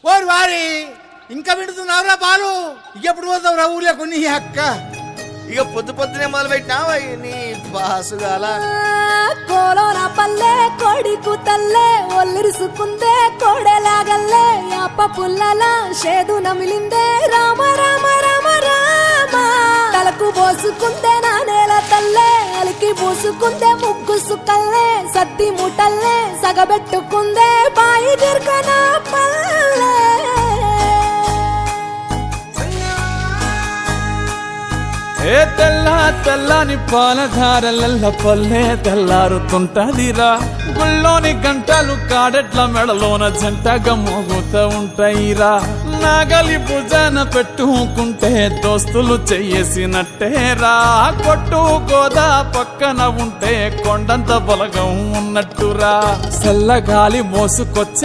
ఓరి వారి ఇంకా వింటున్నావురా బాలు? ఇంకెప్పుడు పోతావు రా ఊర్లో కొన్ని అక్క? ఇక పొద్దు పొద్దునే మొదలు పెట్టినావా నీ బాసుగాల? కోలోన పల్లె కోడి కూతల్లే ఒల్లిరుసుకుందే కోడెలాగల్లే యాప పుల్లల షేదు నమిలిందే రామ రామ రామ రామ తలకు పోసుకుందే నా నేల తల్లే అలికి పూసుకుందే ముగ్గు సుక్కల్లే సద్ది ముటల్లే సగబెట్టుకుందే బాయి దిర్కన పల్లె. ఏ తెల్ల తెల్లని పాలధారలల్ల పల్లె తెల్లారుతుంటదిరా. గుళ్ళోని గంటలు కాడెట్ల మెడలోన జంటగా మోగుతూ ఉంటాయిరా. నాగలి భుజాన పెట్టుకుంటే దోస్తులు చెయ్యేసినట్టేరా. కొట్టు గోదా పక్కన ఉంటే కొండంత బలగం ఉన్నట్టురా. చల్లగాలి మోసుకొచ్చే